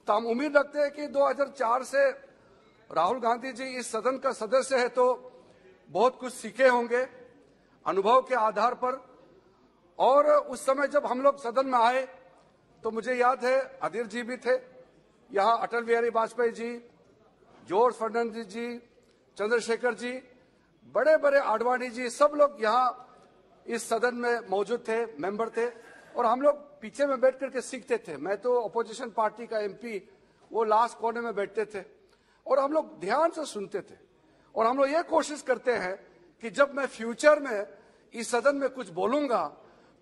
तो हम उम्मीद रखते हैं कि 2004 से राहुल गांधी जी इस सदन का सदस्य है तो बहुत कुछ सीखे होंगे अनुभव के आधार पर। और उस समय जब हम लोग सदन में आए तो मुझे याद है अधीर जी भी थे, यहाँ अटल बिहारी वाजपेयी जी, जॉर्ज फर्नांडिस जी, चंद्रशेखर जी, बड़े बड़े आडवाणी जी, सब लोग यहाँ इस सदन में मौजूद थे, मेंबर थे। और हम लोग पीछे में बैठ करके सीखते थे। मैं तो अपोजिशन पार्टी का एमपी, वो लास्ट कोने में बैठते थे और हम लोग ध्यान से सुनते थे। और हम लोग ये कोशिश करते हैं कि जब मैं फ्यूचर में इस सदन में कुछ बोलूंगा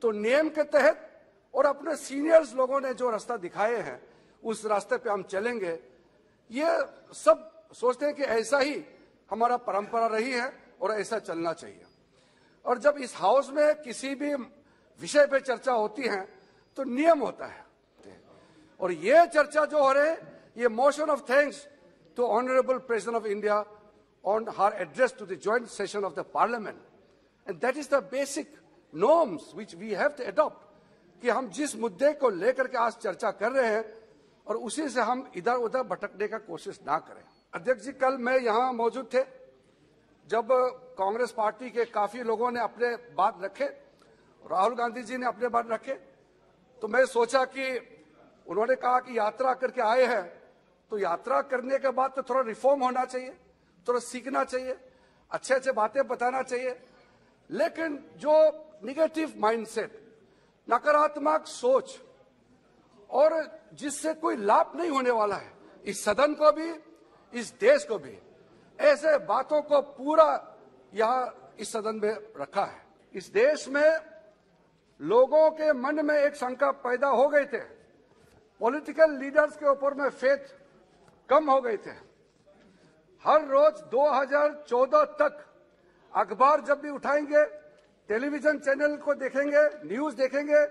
तो नियम के तहत और अपने सीनियर्स लोगों ने जो रास्ता दिखाए हैं उस रास्ते पे हम चलेंगे। ये सब सोचते हैं कि ऐसा ही हमारा परंपरा रही है और ऐसा चलना चाहिए। और जब इस हाउस में किसी भी विषय पे चर्चा होती है तो नियम होता है। और ये चर्चा जो हो रही है, ये motion of thanks to honourable president of India on her address to the joint session of the parliament, and that is the basic norms which we have to adopt कि हम जिस मुद्दे को लेकर के आज चर्चा कर रहे हैं और उसी से हम इधर उधर भटकने का कोशिश ना करें। अध्यक्ष जी, कल मैं यहाँ मौजूद थे जब कांग्रेस पार्टी के काफी लोगों ने अपने बात रखे, राहुल गांधी जी ने अपने बात रखे, तो मैं सोचा कि उन्होंने कहा कि यात्रा करके आए हैं तो यात्रा करने के बाद तो थोड़ा रिफॉर्म होना चाहिए, थोड़ा सीखना चाहिए, अच्छे अच्छे बातें बताना चाहिए। लेकिन जो निगेटिव माइंडसेट, नकारात्मक सोच और जिससे कोई लाभ नहीं होने वाला है इस सदन को भी, इस देश को भी, ऐसे बातों को पूरा यहाँ इस सदन में रखा है। इस देश में लोगों के मन में एक शंका पैदा हो गए थे, पॉलिटिकल लीडर्स के ऊपर में फेथ कम हो गए थे। हर रोज 2014 तक अखबार जब भी उठाएंगे, टेलीविजन चैनल को देखेंगे, न्यूज देखेंगे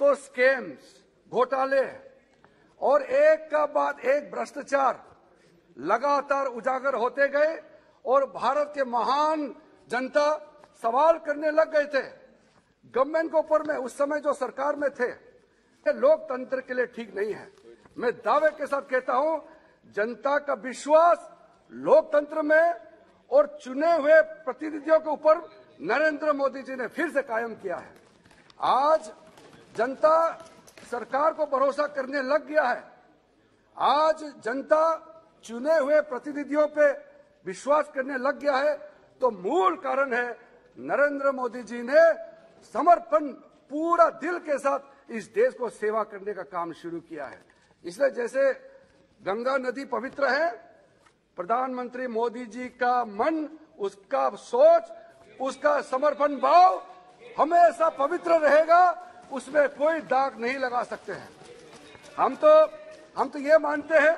तो स्कैम्स, घोटाले और एक का बाद एक भ्रष्टाचार लगातार उजागर होते गए और भारत के महान जनता सवाल करने लग गए थे गवर्नमेंट के ऊपर में। उस समय जो सरकार में थे, लोकतंत्र के लिए ठीक नहीं है। मैं दावे के साथ कहता हूं, जनता का विश्वास लोकतंत्र में और चुने हुए प्रतिनिधियों के ऊपर नरेंद्र मोदी जी ने फिर से कायम किया है। आज जनता सरकार को भरोसा करने लग गया है। आज जनता चुने हुए प्रतिनिधियों पे विश्वास करने लग गया है। तो मूल कारण है नरेंद्र मोदी जी ने समर्पण, पूरा दिल के साथ इस देश को सेवा करने का काम शुरू किया है। इसलिए जैसे गंगा नदी पवित्र है, प्रधानमंत्री मोदी जी का मन, उसका सोच, उसका समर्पण भाव हमेशा पवित्र रहेगा, उसमें कोई दाग नहीं लगा सकते हैं। हम तो ये मानते हैं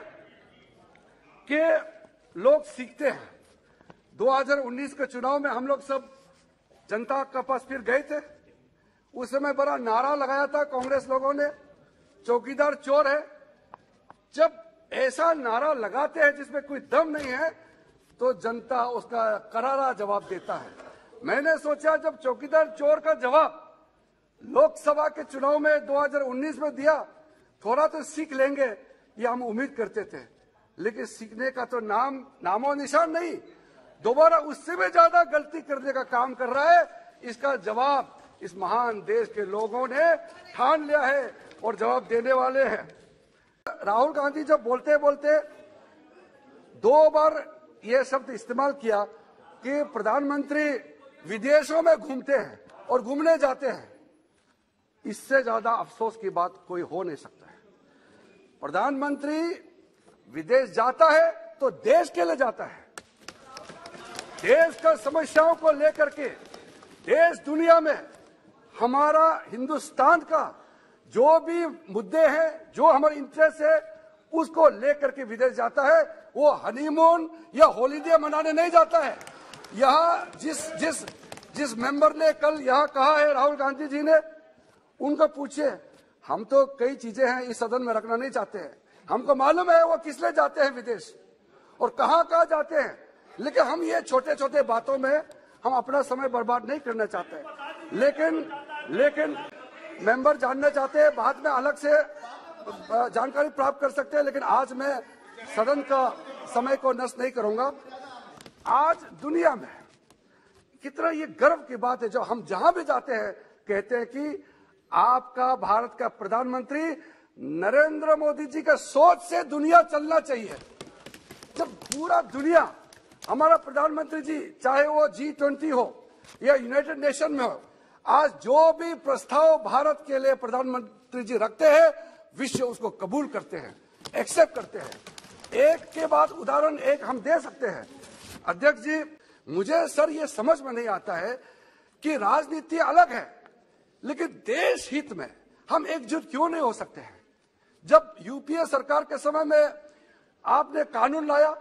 कि लोग सीखते हैं। 2019 के चुनाव में हम लोग सब जनता के पास फिर गए थे। उस समय बड़ा नारा लगाया था कांग्रेस लोगों ने, चौकीदार चोर है। जब ऐसा नारा लगाते हैं जिसमें कोई दम नहीं है तो जनता उसका करारा जवाब देता है। मैंने सोचा जब चौकीदार चोर का जवाब लोकसभा के चुनाव में 2019 में दिया, थोड़ा तो सीख लेंगे, ये हम उम्मीद करते थे। लेकिन सीखने का तो नामो निशान नहीं, दोबारा उससे भी ज्यादा गलती करने का काम कर रहा है। इसका जवाब इस महान देश के लोगों ने ठान लिया है और जवाब देने वाले हैं। राहुल गांधी जब बोलते बोलते 2 बार यह शब्द इस्तेमाल किया कि प्रधानमंत्री विदेशों में घूमते हैं और घूमने जाते हैं, इससे ज्यादा अफसोस की बात कोई हो नहीं सकता है। प्रधानमंत्री विदेश जाता है तो देश के लिए जाता है, देश का समस्याओं को लेकर के, देश दुनिया में हमारा हिंदुस्तान का जो भी मुद्दे हैं, जो हमारे इंटरेस्ट है, उसको लेकर के विदेश जाता है। वो हनीमून या हॉलीडे मनाने नहीं जाता है। यहाँ जिस मेंबर ने कल यहाँ कहा है, राहुल गांधी जी ने, उनको पूछिए। हम तो कई चीजें हैं इस सदन में रखना नहीं चाहते हैं, हमको मालूम है वो किस लिए जाते हैं विदेश और कहाँ कहाँ जाते हैं। लेकिन हम ये छोटे छोटे बातों में हम अपना समय बर्बाद नहीं करना चाहते हैं। लेकिन मेंबर जानना चाहते हैं, बाद में अलग से जानकारी प्राप्त कर सकते हैं, लेकिन आज मैं सदन का समय को नष्ट नहीं करूंगा। आज दुनिया में कितना ये गर्व की बात है, जो हम जहां भी जाते हैं कहते हैं कि आपका भारत का प्रधानमंत्री नरेंद्र मोदी जी का सोच से दुनिया चलना चाहिए। जब पूरा दुनिया हमारा प्रधानमंत्री जी, चाहे वो G20 हो या यूनाइटेड नेशन में हो, आज जो भी प्रस्ताव भारत के लिए प्रधानमंत्री जी रखते हैं, विश्व उसको कबूल करते हैं, एक्सेप्ट करते हैं। एक के बाद उदाहरण एक हम दे सकते हैं। अध्यक्ष जी, मुझे सर ये समझ में नहीं आता है कि राजनीति अलग है, लेकिन देश हित में हम एकजुट क्यों नहीं हो सकते हैं। जब यूपीए सरकार के समय में आपने कानून लाया,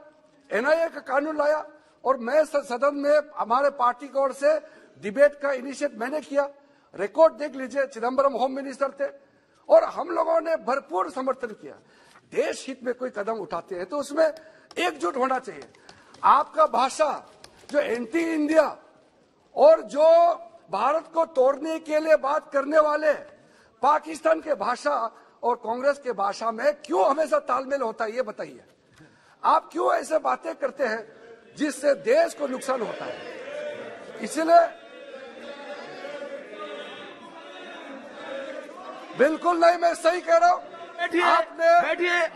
एनआईए का कानून लाया, और मैं सदन में हमारे पार्टी की ओर से डिबेट का इनिशिएट मैंने किया। रिकॉर्ड देख लीजिए, चिदम्बरम होम मिनिस्टर थे और हम लोगों ने भरपूर समर्थन किया। देश हित में कोई कदम उठाते हैं तो उसमें एकजुट होना चाहिए। आपका भाषा जो एंटी इंडिया और जो भारत को तोड़ने के लिए बात करने वाले पाकिस्तान के भाषा और कांग्रेस के भाषा में क्यों हमेशा तालमेल होता है, ये बताइए। आप क्यों ऐसे बातें करते हैं जिससे देश को नुकसान होता है। इसलिए बिल्कुल नहीं, मैं सही कह रहा हूं।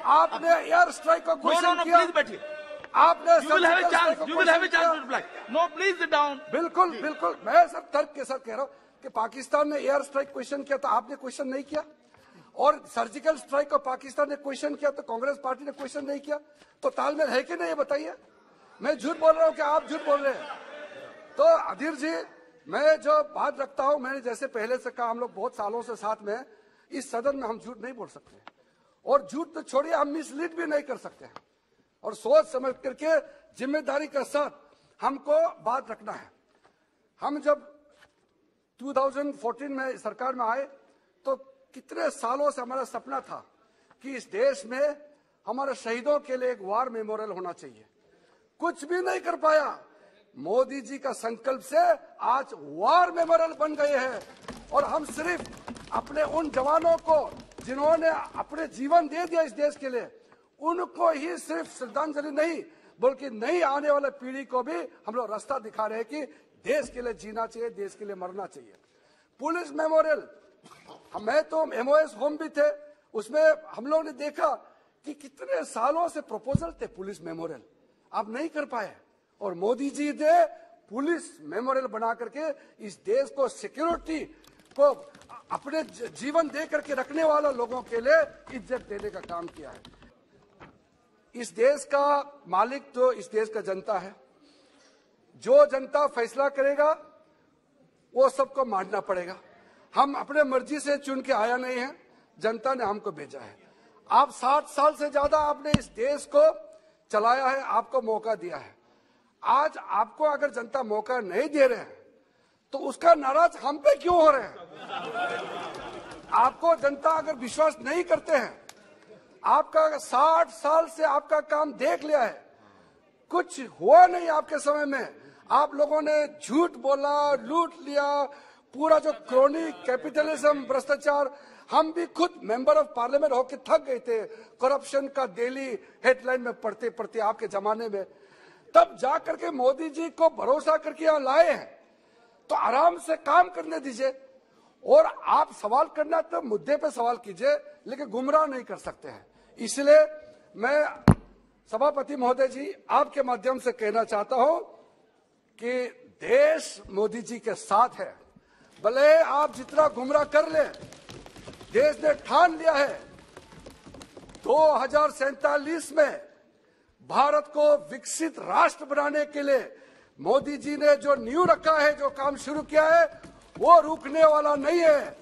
आपने एयर स्ट्राइक को क्वेश्चन किया। बैठिए। आपने बिल्कुल मैं सर तर्क के साथ कह रहा हूं कि पाकिस्तान ने एयर स्ट्राइक क्वेश्चन किया तो आपने क्वेश्चन नहीं किया, और सर्जिकल स्ट्राइक को पाकिस्तान ने क्वेश्चन किया तो कांग्रेस पार्टी ने क्वेश्चन नहीं किया। तो तालमेल है कि नहीं, ये बताइए। मैं झूठ बोल रहा हूं कि आप झूठ बोल रहे हैं। तो अधीर जी, मैं जो बात रखता हूं, मैंने जैसे पहले से कहा, हम लोग बहुत सालों से साथ में, इस सदन में हम झूठ नहीं बोल सकते, और झूठ तो छोड़िए हम मिसलीड भी नहीं कर सकते हैं। और सोच समझ करके जिम्मेदारी के साथ हमको बात रखना है। हम जब 2014 में सरकार में आए तो कितने सालों से हमारा सपना था कि इस देश में हमारे शहीदों के लिए एक वार मेमोरियल होना चाहिए। कुछ भी नहीं कर पाया। मोदी जी का संकल्प से आज वार मेमोरियल बन गए हैं, और हम सिर्फ अपने उन जवानों को जिन्होंने अपने जीवन दे दिया इस देश के लिए, उनको ही सिर्फ श्रद्धांजलि नहीं, बल्कि नई आने वाले पीढ़ी को भी हम लोग रास्ता दिखा रहे हैं कि देश के लिए जीना चाहिए, देश के लिए मरना चाहिए। पुलिस मेमोरियल, मैं तो एमओएस होम भी थे, उसमें हम लोग ने देखा कि कितने सालों से प्रपोजल थे पुलिस मेमोरियल, आप नहीं कर पाए, और मोदी जी ने पुलिस मेमोरियल बना करके इस देश को सिक्योरिटी को अपने जीवन दे करके रखने वाला लोगों के लिए इज्जत देने का काम किया है। इस देश का मालिक तो इस देश का जनता है। जो जनता फैसला करेगा वो सबको मानना पड़ेगा। हम अपने मर्जी से चुन के आया नहीं है, जनता ने हमको भेजा है। आप 60 साल से ज्यादा आपने इस देश को चलाया है, आपको मौका दिया है। आज आपको अगर जनता मौका नहीं दे रहे हैं तो उसका नाराज हम पे क्यों हो रहे हैं। आपको जनता अगर विश्वास नहीं करते हैं, आपका 60 साल से आपका काम देख लिया है, कुछ हुआ नहीं आपके समय में। आप लोगों ने झूठ बोला, लूट लिया, पूरा जो क्रोनी कैपिटलिज्म, भ्रष्टाचार, हम भी खुद मेंबर ऑफ पार्लियामेंट होकर थक गए थे करप्शन का डेली हेडलाइन में पढ़ते पढ़ते आपके जमाने में। तब जाकर के मोदी जी को भरोसा करके यहाँ लाए हैं, तो आराम से काम करने दीजिए, और आप सवाल करना तो मुद्दे पे सवाल कीजिए, लेकिन गुमराह नहीं कर सकते हैं। इसलिए मैं सभापति महोदय जी आपके माध्यम से कहना चाहता हूं कि देश मोदी जी के साथ है। भले आप जितना गुमराह कर ले, देश ने ठान लिया है 2047 में भारत को विकसित राष्ट्र बनाने के लिए मोदी जी ने जो नींव रखा है, जो काम शुरू किया है, वो रुकने वाला नहीं है।